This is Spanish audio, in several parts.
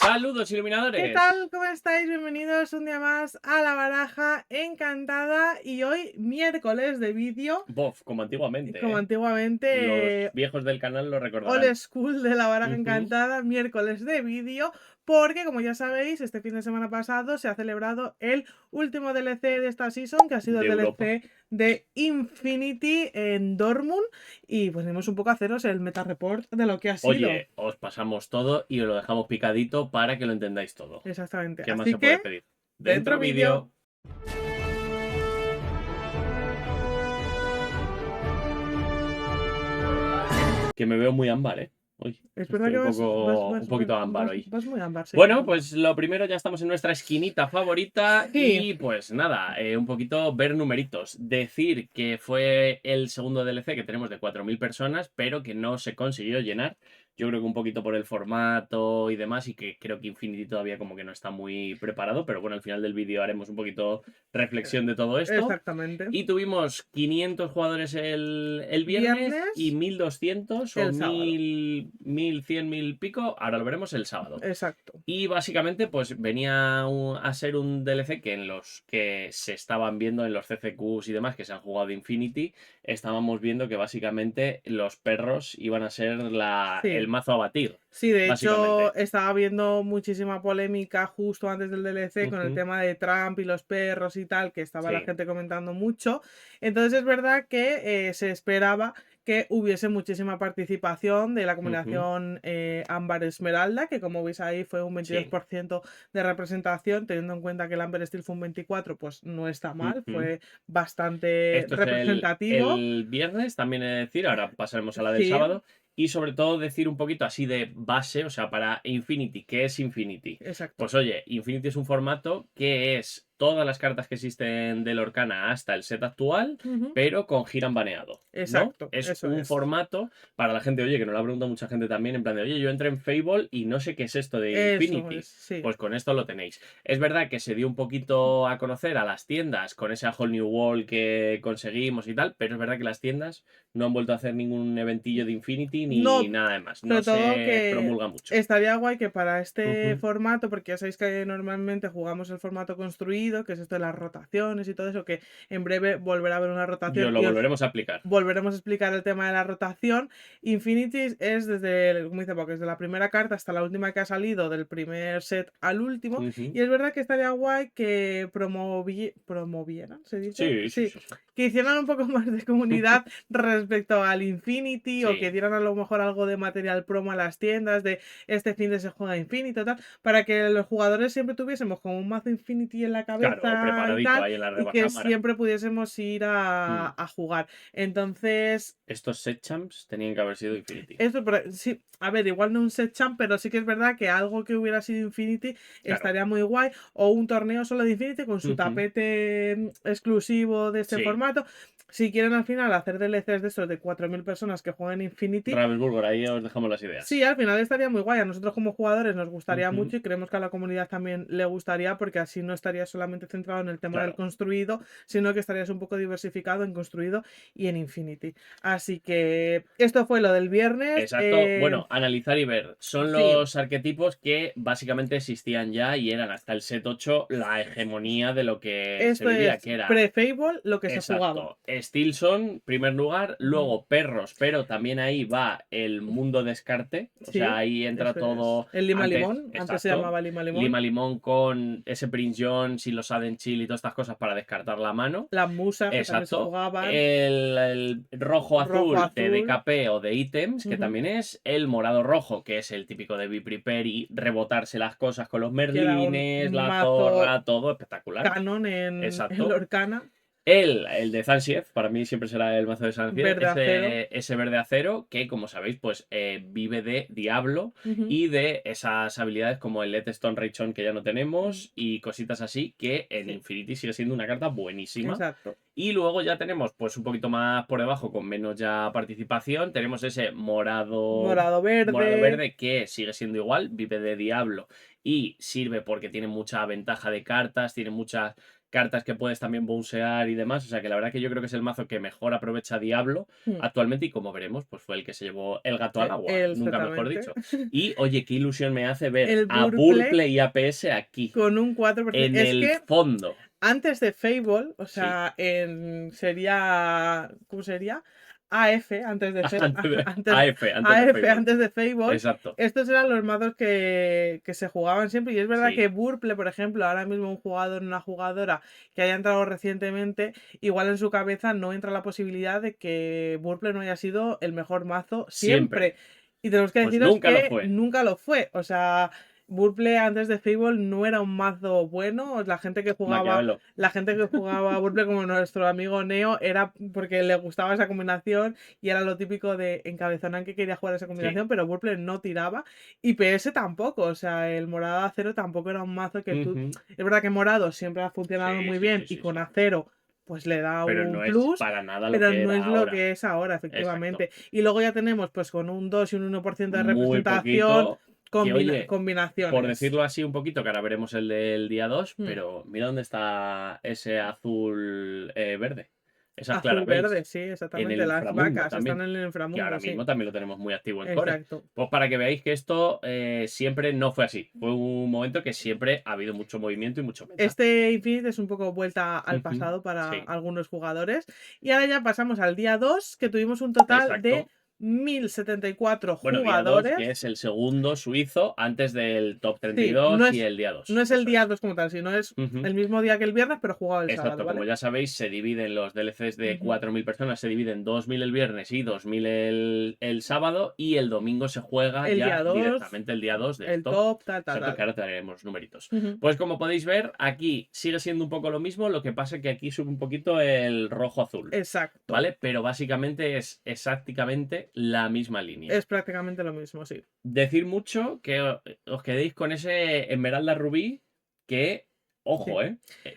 Saludos, iluminadores. ¿Qué tal? ¿Cómo estáis? Bienvenidos un día más a La Baraja Encantada y hoy miércoles de vídeo, Bof, como antiguamente, como Los antiguamente, viejos del canal lo old recordarán. school de La Baraja Ujú. Encantada, miércoles de vídeo, porque como ya sabéis, este fin de semana pasado se ha celebrado el último DLC de esta season, que ha sido De el Europa. DLC de Infinity en Dortmund, y pues venimos un poco a haceros el meta report de lo que ha sido. Oye, os pasamos todo y os lo dejamos picadito para que lo entendáis todo. Exactamente. ¿Qué más Así se puede que, pedir? dentro Dentro vídeo. vídeo. Que me veo muy ámbar, ¿eh? Uy, Es verdad estoy que un poquito ámbar hoy. vas muy ámbar, sí. Bueno, pues lo primero, ya estamos en nuestra esquinita favorita Sí, y pues nada, un poquito ver numeritos. Decir que fue el segundo DLC que tenemos de 4.000 personas, pero que no se consiguió llenar. Yo creo que un poquito por el formato y demás, y que creo que Infinity todavía como que no está muy preparado, pero bueno, al final del vídeo haremos un poquito reflexión de todo esto. exactamente. Y tuvimos 500 jugadores el viernes y Viernes, 1.200 o el sábado. 1.100, 1.000 pico, ahora lo veremos el sábado. Exacto. Y básicamente, pues venía a ser un DLC que en los que se estaban viendo en los CCQs y demás que se han jugado de Infinity, estábamos viendo que básicamente los perros iban a ser el Sí. mazo a batir, Sí, de hecho, básicamente. estaba habiendo muchísima polémica justo antes del DLC con el Ujú. tema de Trump y los perros y tal, que estaba la Sí. gente comentando mucho. Entonces es verdad que se esperaba que hubiese muchísima participación de la Ujú. combinación Ámbar Esmeralda, que como veis ahí fue un Sí. 22% de representación, teniendo en cuenta que el Amber Steel fue un 24%, pues no está mal, Ujú. fue bastante Esto es representativo. el viernes, también he de decir, ahora pasaremos a la del Sí, sábado, y sobre todo decir un poquito así de base, o sea, para Infinity, ¿qué es Infinity? exacto. Pues oye, Infinity es un formato que es todas las cartas que existen del Lorcana hasta el set actual, Ujú. pero con Giran baneado, ¿no? Exacto, Es eso un es. formato para la gente, oye, que nos lo ha preguntado mucha gente también, en plan de, oye, yo entré en Fable y no sé qué es esto de Eso es, Infinity. sí. Pues con esto lo tenéis. Es verdad que se dio un poquito a conocer a las tiendas con ese Whole New World que conseguimos y tal, pero es verdad que las tiendas no han vuelto a hacer ningún eventillo de Infinity ni No, nada de más. No sobre todo se que promulga mucho. estaría guay que para este Ujú. formato, porque ya sabéis que normalmente jugamos el formato construido, que es esto de las rotaciones y todo eso, que en breve volverá a haber una Yo rotación lo y os volveremos a aplicar. volveremos a explicar el tema de la rotación. Infinity es desde, como dice, porque desde la primera carta hasta la última que ha salido, del primer set al último. Ujú. Y es verdad que estaría guay que promovieran, ¿se dice? Sí, sí, Sí, sí, sí. que hicieran un poco más de comunidad respecto al Infinity o que Sí, dieran a lo mejor algo de material promo a las tiendas de este fin de se juega Infinity o tal, para que los jugadores siempre tuviésemos como un mazo Infinity en la claro, cabeza y preparadito tal, ahí en la y que rebacámara. siempre pudiésemos ir Mm. a jugar. Entonces, Estos set champs tenían que haber sido Infinity. esto, sí, a ver, igual no un set champ, pero sí que es verdad que algo que hubiera sido Infinity Claro. estaría muy guay. O un torneo solo de Infinity con su Ujú. tapete exclusivo de este Sí. formato. Si quieren al final hacer DLCs de estos de 4.000 personas que jueguen Infinity, Ravensburger, ahí os dejamos las sí, ideas. al final estaría muy guay. A nosotros como jugadores nos gustaría Ujú. mucho y creemos que a la comunidad también le gustaría porque así no estaría solamente centrado en el tema del Claro. construido, sino que estarías un poco diversificado en construido y en Infinity. Así que esto fue lo del viernes. Exacto. Bueno, analizar y ver. Son Sí, los arquetipos que básicamente existían ya y eran hasta el set 8 la hegemonía de lo que se esto vivía, es que era, pre-Fable lo que se jugaba. exacto, Stilson, primer lugar, Ujú. luego perros, pero también ahí va el mundo descarte, o sea, Sí, ahí entra eso es. todo El Lima antes, Limón, antes se exacto, llamaba Lima Limón. Lima Limón con ese Prince Jones y los Sudden Chill y todas estas cosas para descartar la mano. Las musas que también se Exacto. jugaban. El rojo Rojo azul de azul. DKP o de ítems, que Ujú. también es. El morado rojo, que es el típico de Be Prepare y rebotarse las cosas con los Que era merlines, un la mazo zorra, todo espectacular. canon en Exacto. Lorcana. El de Zancier, para mí siempre será el mazo de Zancier, Verde acero. ese verde acero que, como sabéis, pues vive de Diablo Ujú. y de esas habilidades como el Let Stone Raychon que ya no tenemos y cositas así que en Sí, Infinity sigue siendo una carta buenísima. exacto. Y luego ya tenemos, pues un poquito más por debajo, con menos ya participación, tenemos ese Morado morado verde. verde que sigue siendo igual, vive de Diablo y sirve porque tiene mucha ventaja de cartas, tiene muchas cartas que puedes también bouncear y demás. O sea que la verdad que yo creo que es el mazo que mejor aprovecha Diablo Mm, actualmente y como veremos, pues fue el que se llevó el gato al agua, nunca mejor exactamente. dicho. Y oye, qué ilusión me hace ver El a Burple Burple y APS aquí, con un 4%. en Es el que fondo. antes de Fable, o Sí, sea, sería. ¿Cómo sería? AF, antes de antes de antes, AF, antes de AF, Fable. antes de Fable. Exacto. Estos eran los mazos que se jugaban siempre. Y es verdad Sí, que Burple, por ejemplo, ahora mismo un jugador, una jugadora que haya entrado recientemente, igual en su cabeza no entra la posibilidad de que Burple no haya sido el mejor mazo siempre. siempre. Y tenemos que Pues deciros nunca lo que fue. nunca lo fue. O sea, Burple antes de Fable no era un mazo bueno. Maquiavelo. La gente que jugaba a Burple como nuestro amigo Neo era porque le gustaba esa combinación y era lo típico de Encabezonan que quería jugar esa Sí. combinación, pero Burple no tiraba. Y PS tampoco, o sea, el morado de acero tampoco era un mazo que tú. Ujú. Es verdad que morado siempre ha funcionado Sí, muy sí, bien sí, y sí, con sí. acero pues le da Pero un no es plus, para nada lo pero que no es era lo ahora. que es ahora, Exacto. efectivamente. Y luego ya tenemos pues con un 2 y un 1% de Muy representación, poquito. Que oye, por combinaciones. decirlo así un poquito, que ahora veremos el del día 2, Mm. pero mira dónde está ese azul verde. Esas Azul Claraveis. verde, sí, En exactamente. el Las inframundo vacas están también. en el Que ahora inframundo, sí. mismo también lo tenemos muy activo en Core. Exacto. Pues para que veáis que esto siempre no fue así. Fue un momento que siempre ha habido mucho movimiento y mucho meta. Este Infinite es un poco vuelta al Ujú. pasado para Sí, algunos jugadores. Y ahora ya pasamos al día 2, que tuvimos un total de exacto. 1074 Bueno, día 2 que es jugadores. el segundo suizo antes del top treinta y Sí, no dos y es, el día no 2. es el Eso día es. 2 como tal, sino es Ujú. el mismo día que el viernes, pero jugado el sábado, Exacto, como ¿vale? ya sabéis, se dividen los DLCs de Ujú. 4.000 personas, se dividen 2.000 el viernes y 2.000 el sábado, y el domingo se juega El día ya 2, directamente el día 2 del el top. top, tal, tal, Exacto, que tal. ahora traeremos numeritos. Ujú. Pues como podéis ver, aquí sigue siendo un poco lo mismo, lo que pasa es que aquí sube un poquito el rojo-azul, Exacto. ¿vale? Pero básicamente es exactamente la misma línea. Es prácticamente lo mismo, sí. Decir mucho que os quedéis con ese Esmeralda Rubí que, Sí, ojo,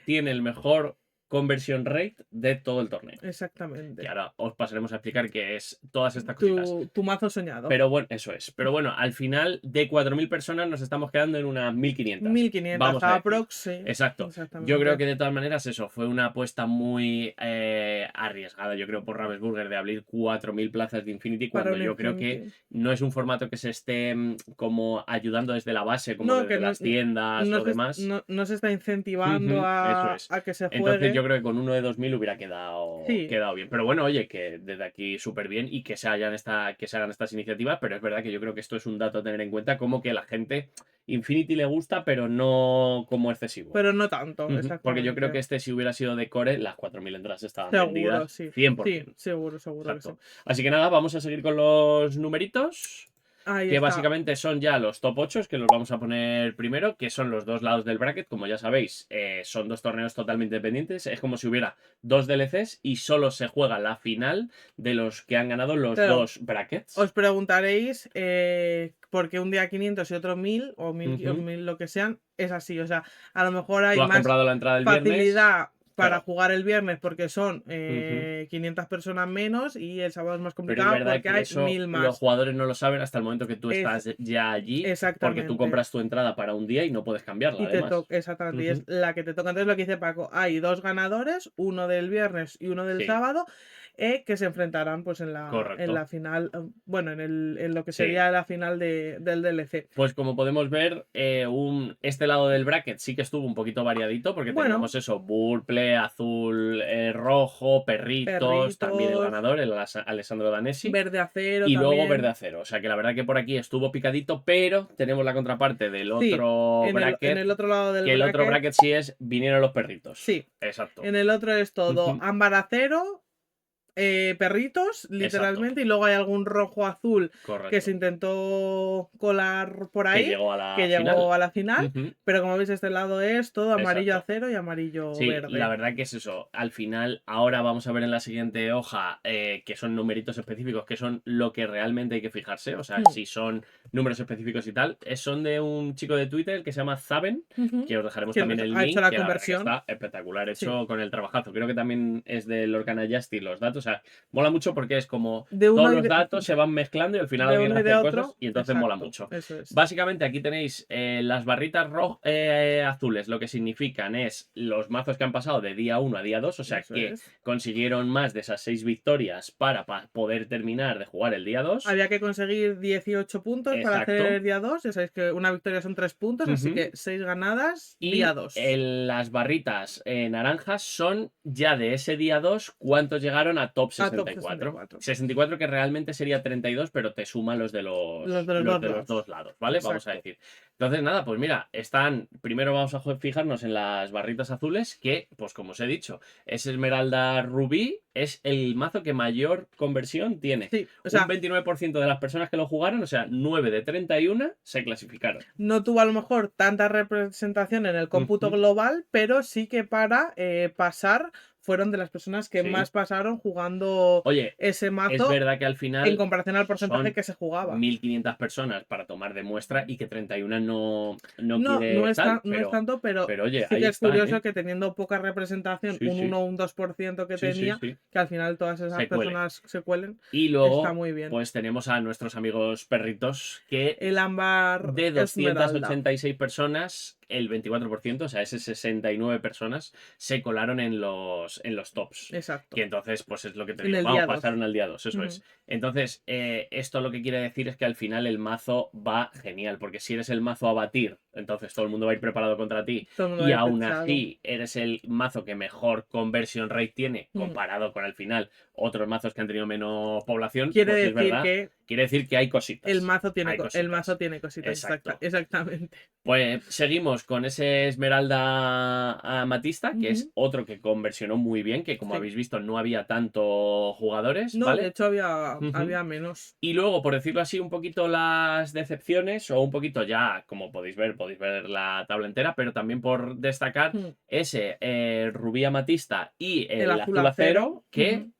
tiene el mejor conversion rate de todo el torneo. Que exactamente. ahora os pasaremos a explicar qué es todas estas cositas. Tu mazo soñado. Pero bueno, eso es. Pero bueno, al final de 4.000 personas nos estamos quedando en unas 1.500. 1500 Vamos a decir. aprox, sí, Exacto. Yo creo exactamente. que de todas maneras eso fue una apuesta muy arriesgada, yo creo, por Ravensburger de abrir 4.000 plazas de Infinity Para cuando un yo creo que Infinity. no es un formato que se esté como ayudando desde la base, como No, desde que no, las tiendas o demás. no se está incentivando Ujú, eso es. a que se Entonces juegue. yo creo que con uno de 2.000 hubiera quedado, Sí, quedado bien. Pero bueno, oye, que desde aquí súper bien y que que se hagan estas iniciativas, pero es verdad que yo creo que esto es un dato a tener en cuenta, como que la gente Infinity le gusta, pero no como excesivo. pero no tanto, Ujú, porque yo creo que exactamente. este si hubiera sido de Core, las 4.000 entradas estaban Seguro, vendidas sí. Sí, 100%. seguro, seguro que sí. Exacto. Así que nada, vamos a seguir con los numeritos Ahí que está. básicamente son ya los top 8, que los vamos a poner primero, que son los dos lados del bracket, como ya sabéis, son dos torneos totalmente independientes, es como si hubiera dos DLCs y solo se juega la final de los que han ganado los Claro, dos brackets. os preguntaréis por qué un día 500 y otro 1000 o Ujú. 1000 lo que sean, es así. O sea, a lo mejor Tú hay has más comprado la entrada el viernes, facilidad para claro. jugar el viernes porque son Ujú. 500 personas menos y el sábado es más Pero es complicado verdad porque que hay eso 1000 los más. jugadores no lo saben hasta el momento que tú Es estás ya allí, porque tú exactamente. compras tu entrada para un día y no puedes cambiarla, Y te además. toca, exactamente, y es Ujú. la que te toca. Entonces lo que dice Paco, hay dos ganadores, uno del viernes y uno del Sí, sábado, que se enfrentarán pues en correcto. la final, bueno, en lo que Sí. sería la final del DLC. Pues como podemos ver, este lado del bracket sí que estuvo un poquito variadito, porque Bueno, teníamos eso, Burple, azul, rojo, perritos, también el perritos, ganador, el Alessandro Danesi, verde acero y luego verde también. acero. O sea que la verdad que por aquí estuvo picadito, pero tenemos la contraparte del Sí, otro en bracket, el otro lado del que el otro bracket, bracket sí es vinieron los perritos. sí. Exacto. En el otro es todo Ujú, ámbar acero, perritos, exacto, literalmente, y luego hay algún rojo azul que se correcto. intentó colar por Que ahí, llegó a que la llegó final. a la final, Ujú, pero como veis este lado es todo amarillo exacto. acero y amarillo Sí, la verde. verdad que es eso. Al final, ahora vamos a ver en la siguiente hoja que son numeritos específicos, que son lo que realmente hay que fijarse. O sea, Hmm. si son números específicos y tal. Son de un chico de Twitter que se llama Zaben, Ujú. que os dejaremos ¿Quién también el ha hecho link, la que la verdad que conversión? está espectacular Sí, hecho con el trabajazo. Creo que también es del Organa Justice los datos, sea, mola mucho porque es como De todos uno y los datos se van mezclando y al final de alguien uno y de hace cosas otro. y entonces mola Exacto, mucho. eso es. Básicamente aquí tenéis las barritas azules, lo que significan es los mazos que han pasado de día 1 a día 2, o sea Eso que es. consiguieron más de esas 6 victorias para poder terminar de jugar el día 2. Había que conseguir 18 puntos para hacer Exacto. el día 2. Ya sabéis que una victoria son 3 puntos, así Ujú. que 6 ganadas, día Y 2. las barritas naranjas son ya de ese día 2 cuántos llegaron a top A top 64. 64. 64 que realmente sería 32, pero te suma los de Los los, de los los dos de los dos lados. lados, ¿vale? Vamos a Exacto. decir. Entonces, nada, pues mira, primero vamos a fijarnos en las barritas azules, que, pues como os he dicho, es Esmeralda Rubí, es el mazo que mayor conversión tiene. Sí, o Un sea, 29% de las personas que lo jugaron, o sea, 9 de 31 se clasificaron. no tuvo a lo mejor tanta representación en el cómputo Ujú. global, pero sí que para pasar fueron de las personas que Sí. más pasaron jugando Oye, ese es mazo verdad que al en final comparación al porcentaje son que se jugaba. 1500 personas para tomar de muestra y que 31 no No, no quiere es, tal, no es tanto, pero pero oye, sí ahí que es están, curioso ¿eh? que teniendo poca representación, Sí, un sí, 1 o un 2% que sí, sí, tenía, sí, que al final todas esas se cuele. personas se cuelen, Y está luego, muy bien. pues tenemos a nuestros amigos perritos que El ámbar de esmeralda. 286 personas, el 24%, o sea, ese 69 personas, se colaron en los tops. Exacto. Que entonces, pues es lo que te En digo, el vamos, día 2. pasaron al día 2 eso es. Entonces, esto lo que quiere decir es que al final el mazo va genial, porque si eres el mazo a batir, entonces todo el mundo va a ir preparado contra ti, Todo el mundo y había aún pensado. así eres el mazo que mejor conversion rate tiene, comparado con al final otros mazos que han tenido menos población, Quiere pues es decir verdad, que quiere decir que hay el cositas. mazo tiene, Hay el mazo cositas. tiene cositas, Exacto. exactamente. Pues seguimos con ese Esmeralda Amatista, que es Ujú. otro que conversionó muy bien, que como Sí. habéis visto no había tanto jugadores, No, de ¿vale? hecho había, Ujú. había menos. Y luego, por decirlo así, un poquito las decepciones, o un poquito ya, como podéis ver la tabla entera, pero también por destacar Mm. ese Rubí Amatista y El el azul Azul acero. Acero, que Ujú.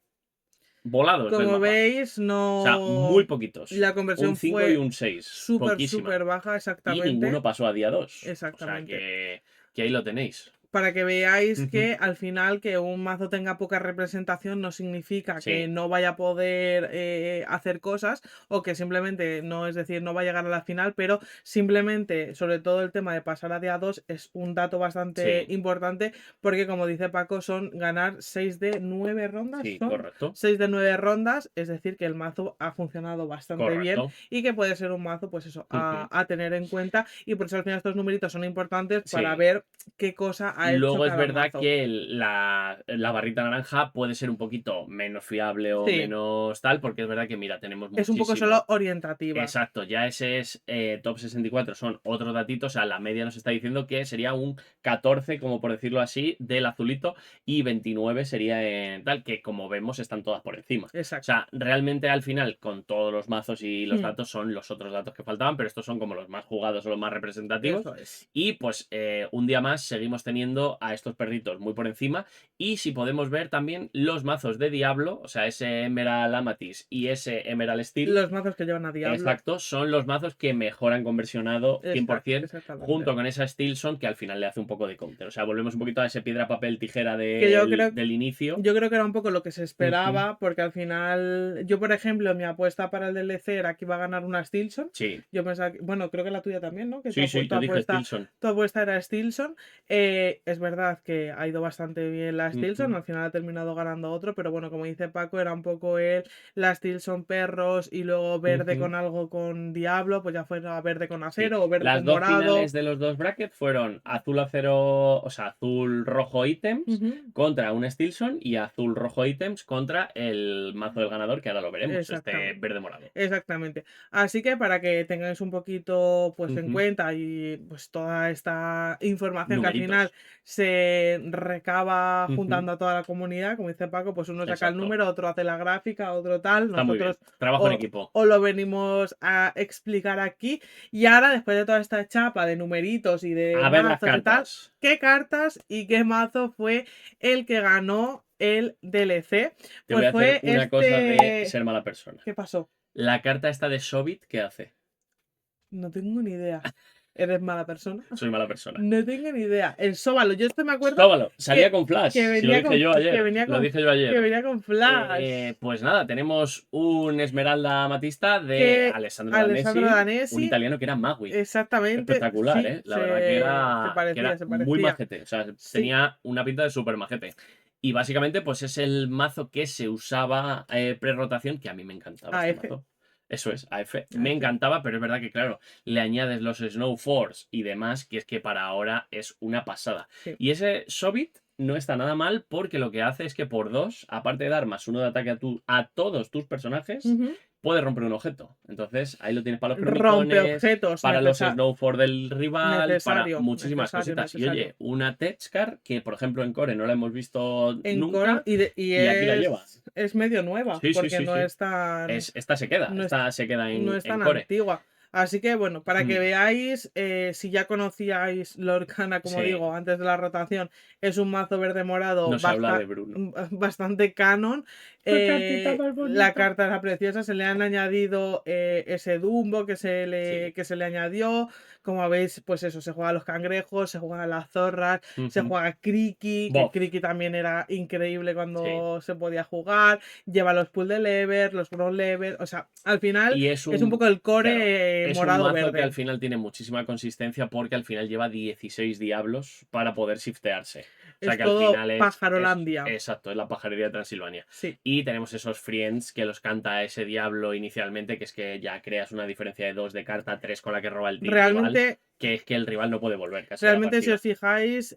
volados del Como mapa. veis, O sea, muy no. poquitos. La Un conversión 5 y fue un 6. súper, Poquísima. súper baja, Y ninguno exactamente. pasó a día 2. O sea Exactamente. que ahí lo tenéis. Para que veáis Ujú. que al final que un mazo tenga poca representación no significa que Sí, no vaya a poder hacer cosas o que simplemente no, es decir, no va a llegar a la final, pero simplemente, sobre todo el tema de pasar a día 2 es un dato bastante sí, importante porque como dice Paco, son ganar 6 de 9 rondas, sí, son correcto. 6 de 9 rondas, es decir, que el mazo ha funcionado bastante bien Correcto. y que puede ser un mazo, pues eso, Ujú. a tener en cuenta y por eso al final estos numeritos son importantes para Sí. ver qué cosa ha hecho Luego es cada verdad mazo. que la barrita naranja puede ser un poquito menos fiable o Sí, menos tal, porque es verdad que, mira, tenemos es un poco solo muchísimo. orientativa. Exacto, ya ese es top 64, son otros datitos, o sea, la media nos está diciendo que sería un 14, como por decirlo así, del azulito, y 29 sería en tal, que como vemos están todas por encima. O Exacto. sea, realmente al final, con todos los mazos y los Hmm, datos, son los otros datos que faltaban, pero estos son como los más jugados o los más representativos. eso es. Y pues un día más seguimos teniendo a estos perritos muy por encima. Y si podemos ver también los mazos de Diablo, o sea, ese Emerald Amethyst y ese Emerald Steel. Los mazos que llevan a Diablo. Exacto, son los mazos que mejor han conversionado 100%, Exactamente. junto con esa Steelson que al final le hace un poco de counter. O sea, volvemos un poquito a ese piedra, papel, tijera Que del inicio. yo creo que era un poco lo que se Ujú. esperaba, porque al final, yo por ejemplo, mi apuesta para el DLC era que iba a ganar una Stilson. Sí, Yo pensaba, bueno, creo que la tuya también, ¿no? Que sí, sí, yo dije Steelson. tu apuesta era Stilson. Es verdad que ha ido bastante bien la Stilson, Ujú. al final ha terminado ganando otro, pero bueno, como dice Paco, era un poco él, la Stilson perros y luego verde Ujú. con algo con Diablo, pues ya fuera verde con Sí, acero o verde las con dos morado. finales de los dos brackets fueron azul acero, o sea, azul rojo ítems Ujú. contra un Steelson y azul rojo ítems contra el mazo del ganador, que ahora lo veremos, este Exactamente. verde morado. Exactamente. Así que para que tengáis un poquito pues en Ujú. cuenta y pues toda esta información que al final Numeritos. se recaba Ujú. juntando a toda la comunidad, como dice Paco, pues uno saca el Exacto. número, otro hace la gráfica, otro tal, Está muy bien. nosotros Trabajo en equipo. os lo venimos a explicar aquí. Y ahora, después de toda esta chapa de numeritos y de A ver las mazos y tal, cartas. ¿qué cartas y qué mazo fue el que ganó el DLC? Te voy Pues a hacer fue una cosa de este... ser mala persona. ¿Qué pasó? La carta esta de Sobit, ¿qué hace? No tengo ni idea. Eres mala persona. Soy mala persona. No tengo ni idea. El Sóbalo, yo esto me acuerdo Sóbalo, salía con Flash. que Si lo venía dije con, yo que ayer. venía Lo con, dije yo que ayer. venía con Flash. Pues nada, tenemos un Esmeralda Amatista de Que Alessandro Alessandro Danesi, un Danesi, italiano que era Magui. exactamente, Espectacular, sí, La verdad que se era parecía, se muy parecía. majete. O sea, Sí, tenía una pinta de súper majete. Y básicamente, pues es el mazo que se usaba pre-rotación, que a mí me encantaba este AF, mazo. Eso es, AF. Me AF. encantaba, pero es verdad que, claro, le añades los Snow Force y demás, que es que para ahora es una pasada. Sí. Y ese Sobit no está nada mal porque lo que hace es que por 2, aparte de dar +1 de ataque a todos tus personajes, Ujú. puede romper un objeto. Entonces, ahí lo tienes para los Rompe cromitones, objetos, para los Snowford del rival, para necesario, muchísimas necesario, cositas. Y necesario. oye, una Techcar que, por ejemplo, en Core no la hemos visto En Core nunca y y aquí la lleva. es medio nueva, Sí, sí, porque sí, no sí. es tan, Esta se queda, no es, esta se queda no en, es en tan Core. antigua. Así que bueno, para que Mm, veáis, si ya conocíais Lorcana, como sí, digo, antes de la rotación, es un mazo verde morado no se habla de Bruno. bastante canon. ¡Qué cartita más La bonita! carta era preciosa, se le han añadido ese Dumbo Sí. que se le añadió. Como veis, pues eso, se juega a los cangrejos, se juega a las zorras, se Ujú. juega a Kriki, que Bof, Kriki también era increíble sí. cuando se podía jugar. Lleva los pool de lever, los ground lever, o sea, al final Y es un poco el claro, core es un mazo que al morado-verde. final tiene muchísima consistencia porque al final lleva 16 diablos para poder shiftearse. O sea Es que al todo final es pajarolandia. exacto, es la pajarería de Transilvania. Sí, Y tenemos esos friends que los canta ese diablo inicialmente, que es que ya creas una diferencia de 2 de carta, 3 con la que roba el rival, realmente, que es que el rival no puede volver casi a la realmente si os partida. fijáis,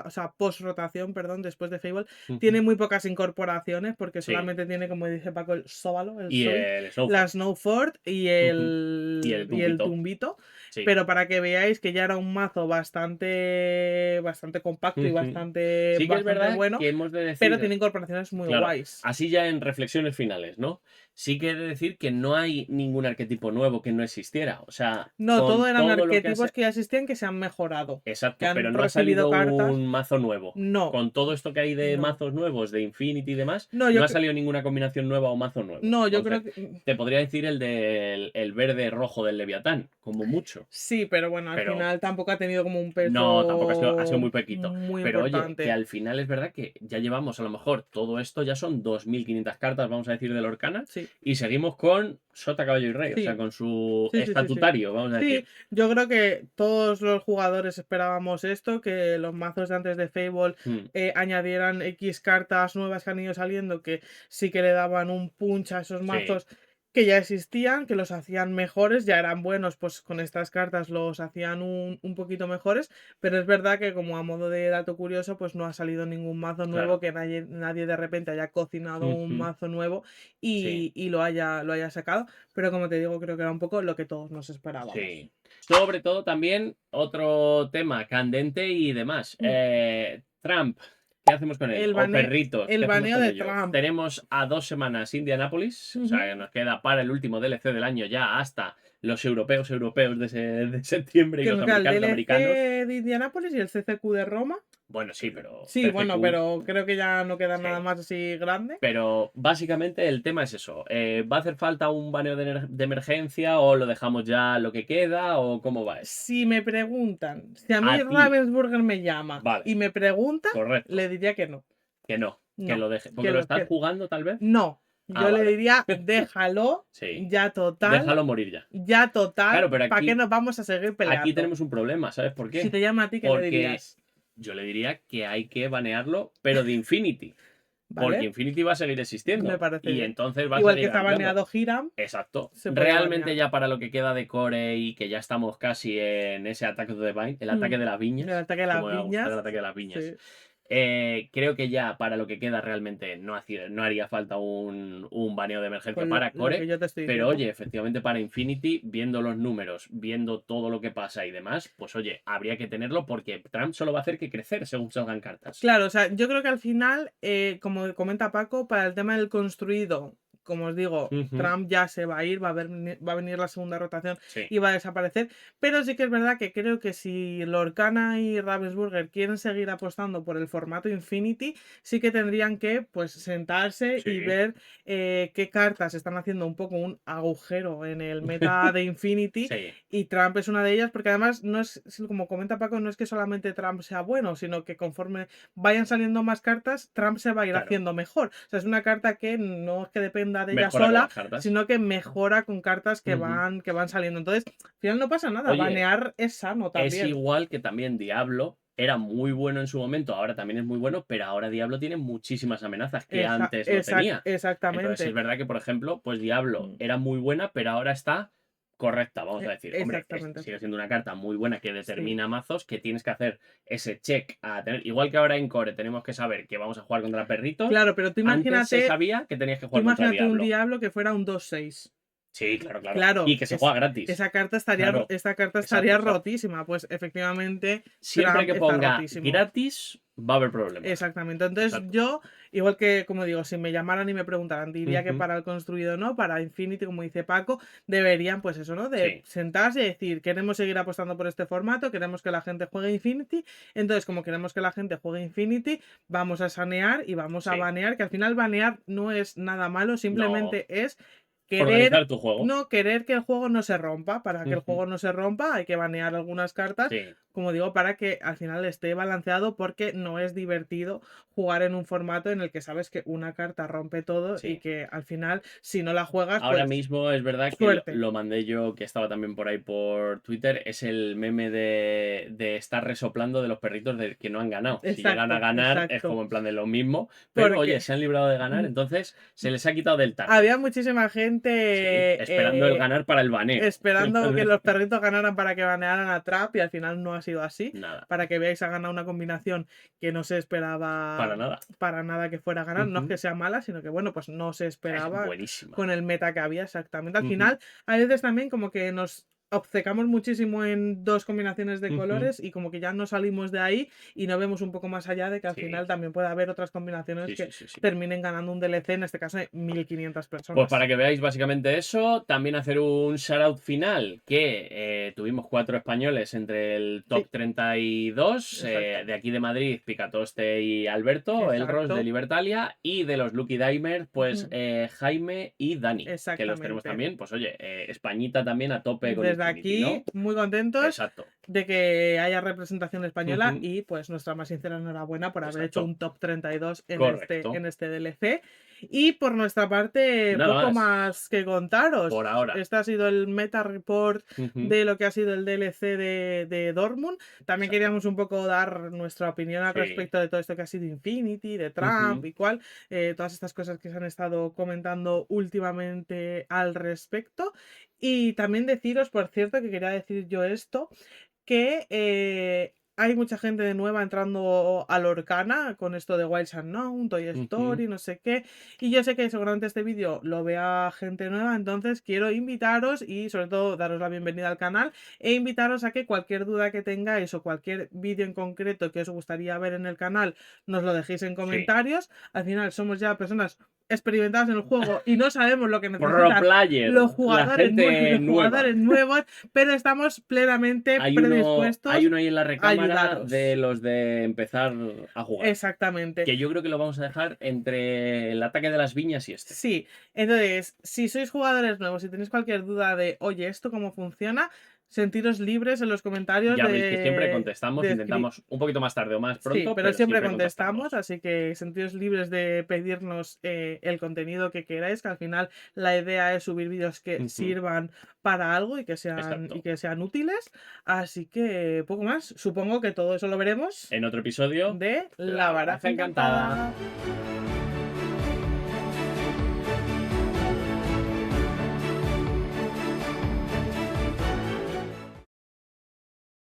o sea, post-rotación, perdón, después de Fable, Ujú. tiene muy pocas incorporaciones porque Sí, solamente tiene, como dice Paco, el Sóbalo, el y Sobit, el la Snowfall. Snowford Ujú. Y el y el tumbito. Tumbito. Sí. Pero para que veáis que ya era un mazo bastante compacto y Ujú. bastante, Sí que es bastante verdad bueno, que hemos de pero decir. tiene incorporaciones muy Claro, guays. así ya en reflexiones finales, ¿no? Sí que he de decir que no hay ningún arquetipo nuevo que no existiera. O sea, No, todo con eran todo lo que arquetipos hace. que ya existían que se han mejorado, que Exacto, pero han no ha recibido salido cartas. un mazo nuevo. No, Con todo esto que hay de no. mazos nuevos, de Infinity y demás, No, no ha salido ninguna combinación nueva o mazo nuevo. no, yo creo Entonces, que te podría decir el del el verde rojo del Leviatán, como mucho. sí, pero bueno, al Pero final tampoco ha tenido como un no, tampoco ha sido muy peso poquito. muy Pero oye, que importante. al final es verdad que ya llevamos a lo mejor todo esto, ya son 2500 cartas, vamos a decir, del Orcana, Sí, y seguimos con Sota, Caballo y Rey, o sea, sí, con su sí. estatutario, vamos a Sí, decir. yo creo que todos los jugadores esperábamos esto, que los mazos de antes de Fable Mm, añadieran X cartas nuevas que han ido saliendo, que sí que le daban un punch a esos sí, mazos que ya existían, que los hacían mejores, ya eran buenos, pues con estas cartas los hacían un poquito mejores, pero es verdad que como a modo de dato curioso, pues no ha salido ningún mazo nuevo claro. que nadie de repente haya cocinado un Ujú, mazo nuevo sí, y lo haya sacado, pero como te digo, creo que era un poco lo que todos nos esperábamos. sí. Sobre todo también otro tema candente y demás. Mm. Trump, ¿qué hacemos con él? El, O bane- perritos, el ¿qué hacemos baneo con de ellos? Trump. Tenemos a 2 semanas Indianapolis, o sea, Ujú. que nos queda para el último DLC del año ya hasta los europeos de septiembre y Que los nos queda el americanos. DLC de Indianápolis y el CCQ de Roma. Bueno, sí, pero Sí, bueno, CCQ, pero creo que ya no queda nada sí. más así grande. Pero básicamente el tema es eso. ¿Va a hacer falta un baneo de emergencia o lo dejamos ya lo que queda o cómo va esto? Si me preguntan, si a A mí ti, Ravensburger me llama vale, y me pregunta, correcto. le diría que no. Que no, que No. lo deje. Porque Que lo lo estás que jugando tal vez. no. Ah, Yo le vale. diría, déjalo, Sí. ya Déjalo morir ya. total, Claro, pero ¿para qué aquí, nos vamos a seguir aquí peleando? tenemos un problema, ¿sabes por Si qué? te llama a ti, ¿qué le Porque dirías? yo le diría que hay que banearlo, pero de Infinity. Porque ¿Vale? Infinity va a seguir Me existiendo. parece Y bien. entonces va a Igual que seguir está ganando. baneado Hiram, Exacto. se puede Realmente banear. ya para lo que queda de Core y que ya estamos casi en ese ataque de Divine, el ataque Mm. de las El viñas, ataque de como las me va a gustar el viñas. ataque de las viñas. Sí. Creo que ya para lo que queda realmente no haría falta un baneo de emergencia Con para lo que Core. yo te estoy Pero diciendo. oye, efectivamente para Infinity, viendo los números, viendo todo lo que pasa y demás, pues oye, habría que tenerlo porque Trump solo va a hacer que crecer según salgan cartas. Claro, o sea, yo creo que al final, como comenta Paco, para el tema del construido como os digo, Trump ya se va a ir, va a venir la segunda rotación Sí. y va a desaparecer. Pero sí que es verdad que creo que si Lorcana y Ravensburger quieren seguir apostando por el formato Infinity, sí que tendrían que pues sentarse y Sí. ver qué cartas están haciendo un poco un agujero en el meta de Infinity. Sí. Y Trump es una de ellas, porque además no es, como comenta Paco, no es que solamente Trump sea bueno, sino que conforme vayan saliendo más cartas, Trump se va a ir Claro. haciendo mejor. O sea, es una carta que no es que dependa de ella Mejora con sola, las cartas. sino que mejora con cartas que van saliendo. Entonces, al final no pasa nada. Oye, banear es sano Es también. igual que también Diablo era muy bueno en su momento, ahora también es muy bueno, pero ahora Diablo tiene muchísimas amenazas que antes no tenía. Entonces Exactamente. es verdad que, por ejemplo, pues Diablo era muy buena, pero ahora está correcta, vamos a decir. Hombre, Exactamente. sigue siendo una carta muy buena que Sí. determina mazos, que tienes que hacer ese check a tener. Igual que ahora en Core tenemos que saber que vamos a jugar contra perritos. Claro, pero tú Antes se imagínate, sabía que tenías que tú jugar contra imagínate un Diablo. Diablo que fuera un 2-6. Sí, claro, claro. Claro, Y que se juega gratis. esa carta estaría, Claro. esta carta Exacto, estaría exacto. rotísima. Pues efectivamente, Siempre Trump que está ponga rotísimo. gratis, va a haber problemas. Exactamente. Entonces Exacto. yo, igual que, como digo, si me llamaran y me preguntaran, diría que Ujú. para el construido no, para Infinity, como dice Paco, deberían, pues eso, ¿no? De Sí. sentarse y decir, queremos seguir apostando por este formato, queremos que la gente juegue Infinity. Entonces, como queremos que la gente juegue Infinity, vamos a sanear y vamos a Sí. banear, que al final banear no es nada malo, simplemente es Organizar tu juego. querer que el juego no se rompa. Para que el Ujú. juego no se rompa hay que banear algunas cartas, Sí. como digo, para que al final esté balanceado, porque no es divertido jugar en un formato en el que sabes que una carta rompe todo y Sí. que al final, si no la juegas, Ahora pues mismo es verdad que suerte. lo mandé yo, que estaba también por ahí por Twitter, es el meme de estar resoplando de los perritos de que no han ganado. Si llegan a Exacto, ganar es exacto. como en plan de lo mismo, pero oye, Porque se han librado de ganar, entonces se les ha quitado del target. había muchísima Sí, gente esperando el ganar para el baneo. esperando que los perritos ganaran para que banearan a Trap, y al final no ha sido así. Nada, Para que veáis, ha ganado una combinación que no se para esperaba nada. para nada que fuera a ganar. No es Ujú. que sea mala, sino que bueno, pues no se Es esperaba buenísima. con el meta que había, exactamente. Al Ujú. final, a veces también como que nos obcecamos muchísimo en dos combinaciones de Ujú. colores y como que ya no salimos de ahí y no vemos un poco más allá de que al Sí. final también puede haber otras combinaciones que Sí. terminen ganando un DLC, en este caso de 1500 personas. Pues para que veáis básicamente eso, también hacer un shoutout final, que tuvimos 4 españoles entre el top Sí. 32, Exacto. de aquí de Madrid, Picatoste y Alberto, Elros de Exacto. Libertalia, y de los Lucky Dimers, pues Ujú. Jaime y Dani, que los tenemos Exactamente. también, pues oye, Españita también a tope con Desde Infinity, aquí, ¿no? muy contentos Exacto. de que haya representación española Ujú. y pues nuestra más sincera enhorabuena por haber hecho Exacto. un top 32 Correcto. en este DLC. Y por nuestra parte, Nada poco más. más que contaros. Por ahora. Este ha sido el meta report Ujú. de lo que ha sido el DLC de Dortmund. También Exacto. queríamos un poco dar nuestra opinión al Sí. respecto de todo esto que ha sido Infinity, de Trump Ujú. y cual, todas estas cosas que se han estado comentando últimamente al respecto. Y también deciros, por cierto, que quería decir yo esto, que hay mucha gente de nueva entrando a Lorcana con esto de Wilds Unknown, Toy Ujú. Story, no sé qué. Y yo sé que seguramente este vídeo lo vea gente nueva, entonces quiero invitaros y sobre todo daros la bienvenida al canal e invitaros a que cualquier duda que tengáis o cualquier vídeo en concreto que os gustaría ver en el canal, nos lo dejéis en Sí. comentarios. Al final somos ya personas experimentadas en el juego y no sabemos lo que Pro necesitan player, los la jugadores, gente los nueva. jugadores nuevos, pero estamos plenamente Hay predispuestos uno ahí en la a recámara ayudaros. de los de empezar a jugar. Exactamente. Que yo creo que lo vamos a dejar entre el ataque de las viñas y este. Sí, entonces, si sois jugadores nuevos y tenéis cualquier duda de, oye, ¿esto cómo funciona? Sentiros libres en los comentarios Ya veis que siempre de contestamos, intentamos un poquito más tarde o más Sí, pronto, pero siempre siempre contestamos, así que sentiros libres de pedirnos el contenido que queráis, que al final la idea es subir vídeos que Ujú. sirvan para algo y que Exacto. sean útiles. Así que poco más. Supongo que todo eso lo veremos En otro episodio de La Baraja Encantada.